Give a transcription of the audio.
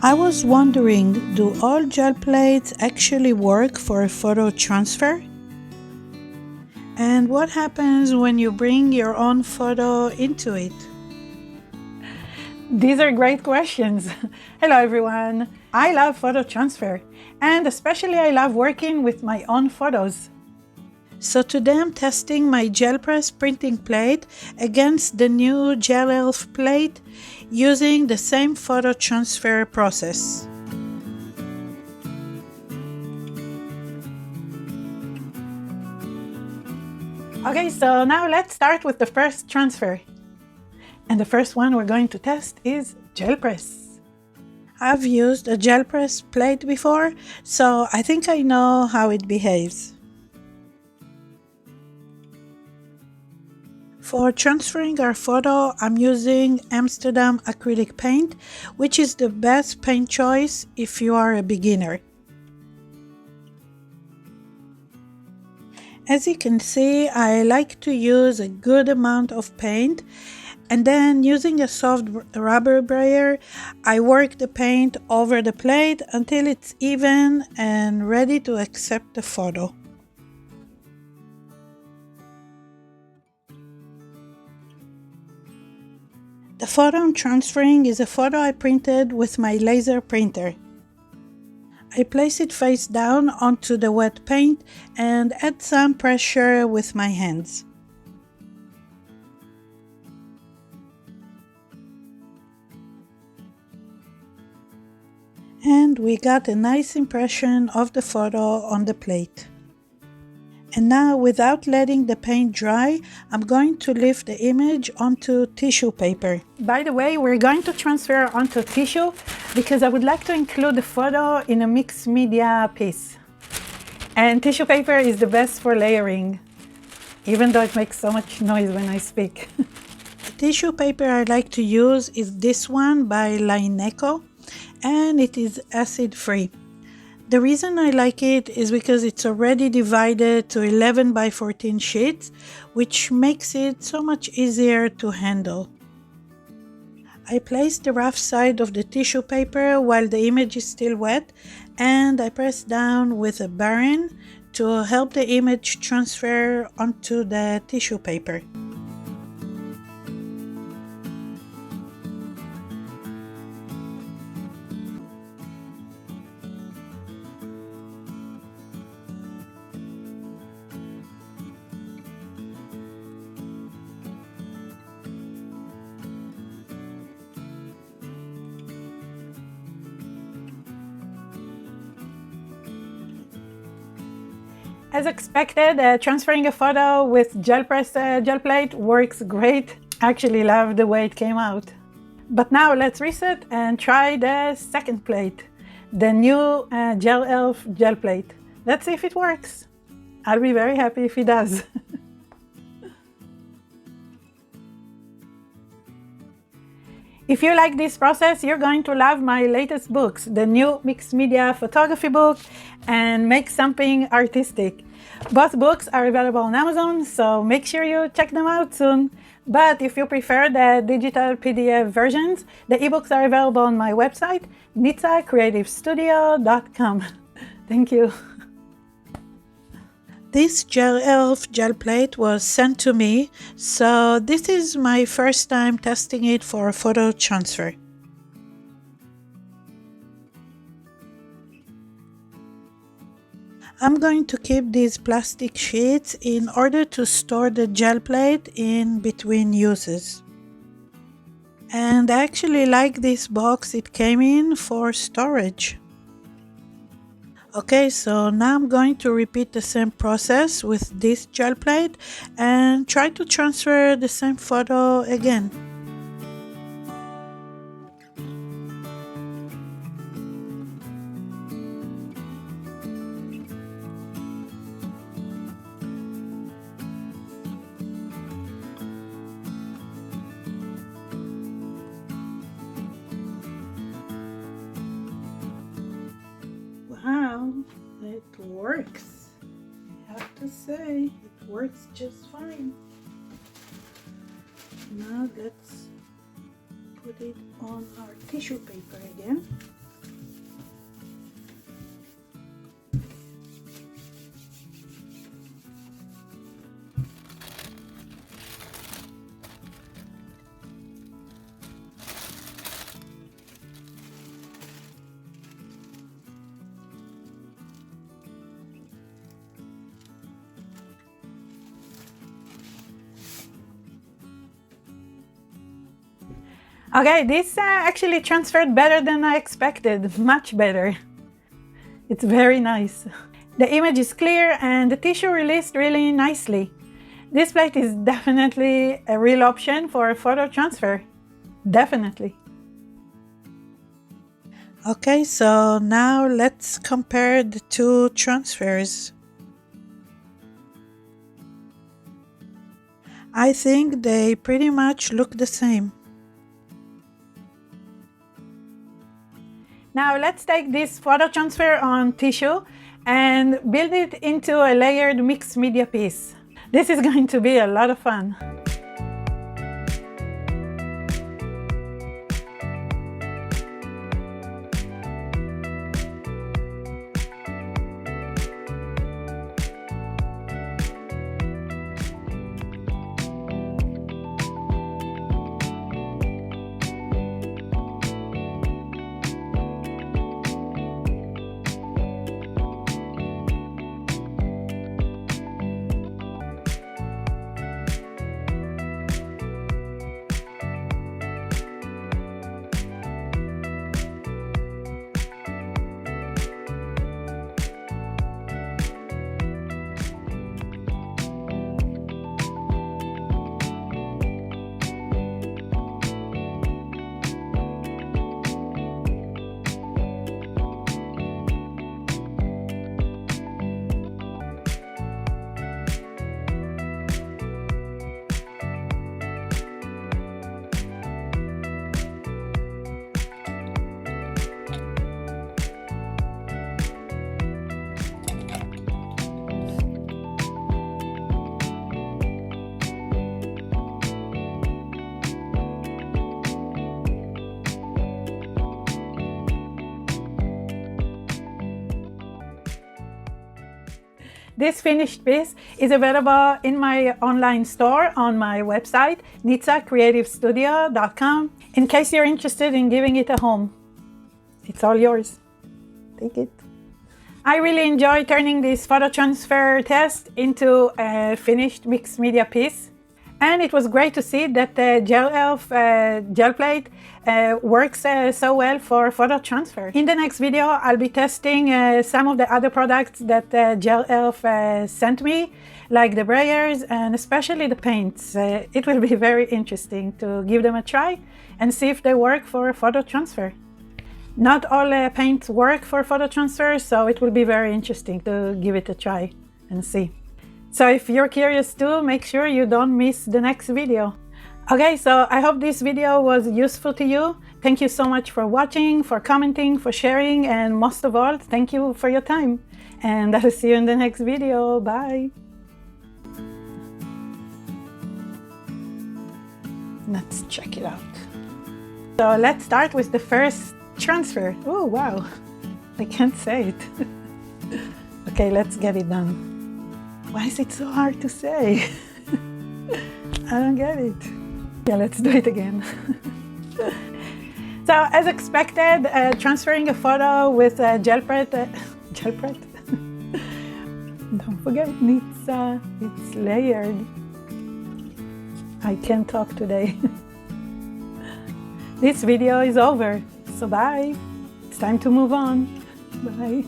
I was wondering, do all gel plates actually work for a photo transfer? And what happens when you bring your own photo into it? These are great questions. Hello everyone. I love photo transfer, and especially I love working with my own photos. So today I'm testing my Gelpress printing plate against the new Gelelf plate using the same photo transfer process. Okay, so now let's start with the first transfer. And the first one we're going to test is Gelpress. I've used a Gelpress plate before, so I think I know how it behaves. For transferring our photo, I'm using Amsterdam acrylic paint, which is the best paint choice if you are a beginner. As you can see, I like to use a good amount of paint, and then using a soft rubber brayer, I work the paint over the plate until it's even and ready to accept the photo. The photo I'm transferring is a photo I printed with my laser printer. I place it face down onto the wet paint and add some pressure with my hands. And we got a nice impression of the photo on the plate. And now, without letting the paint dry, I'm going to lift the image onto tissue paper. By the way, we're going to transfer onto tissue because I would like to include the photo in a mixed media piece. And tissue paper is the best for layering, even though it makes so much noise when I speak. The tissue paper I like to use is this one by Lineco, and it is acid-free. The reason I like it is because it's already divided to 11 by 14 sheets, which makes it so much easier to handle. I place the rough side of the tissue paper while the image is still wet, and I press down with a baren to help the image transfer onto the tissue paper. As expected, transferring a photo with Gelpress gel plate works great. I actually love the way it came out. But now let's reset and try the second plate, the new Gelelf gel plate. Let's see if it works. I'll be very happy if it does. If you like this process, you're going to love my latest books, the new mixed media photography book and Make Something Artistic. Both books are available on Amazon, so make sure you check them out soon. But if you prefer the digital PDF versions, the ebooks are available on my website, nitsacreativestudio.com. Thank you. This Gelelf gel plate was sent to me, so this is my first time testing it for a photo transfer. I'm going to keep these plastic sheets in order to store the gel plate in between uses. And I actually like this box it came in for storage. Okay, so now I'm going to repeat the same process with this gel plate and try to transfer the same photo again. Wow, it works. I have to say, it works just fine. Now let's put it on our tissue paper again. Okay, this actually transferred better than I expected, much better. It's very nice. The image is clear and the tissue released really nicely. This plate is definitely a real option for photo transfer. Definitely. Okay, so now let's compare the two transfers. I think they pretty much look the same. Now let's take this photo transfer on tissue and build it into a layered mixed media piece. This is going to be a lot of fun. This finished piece is available in my online store on my website, nitsacreativestudio.com, in case you're interested in giving it a home. It's all yours. Take it. I really enjoy turning this photo transfer test into a finished mixed media piece. And it was great to see that the Gelelf gel plate works so well for photo transfer. In the next video, I'll be testing some of the other products that Gelelf sent me, like the brayers and especially the paints. It will be very interesting to give them a try and see if they work for photo transfer. Not all paints work for photo transfer, so it will be very interesting to give it a try and see. So if you're curious too, make sure you don't miss the next video. Okay, so I hope this video was useful to you. Thank you so much for watching, for commenting, for sharing, and most of all, thank you for your time. And I'll see you in the next video. Bye. Let's check it out. So let's start with the first transfer. Oh, wow. I can't say it. Okay, let's get it done. Why is it so hard to say? I don't get it. Yeah, let's do it again. So, as expected, transferring a photo with Gelpress, don't forget Nitsa, it's layered. I can't talk today. This video is over, so bye. It's time to move on. Bye.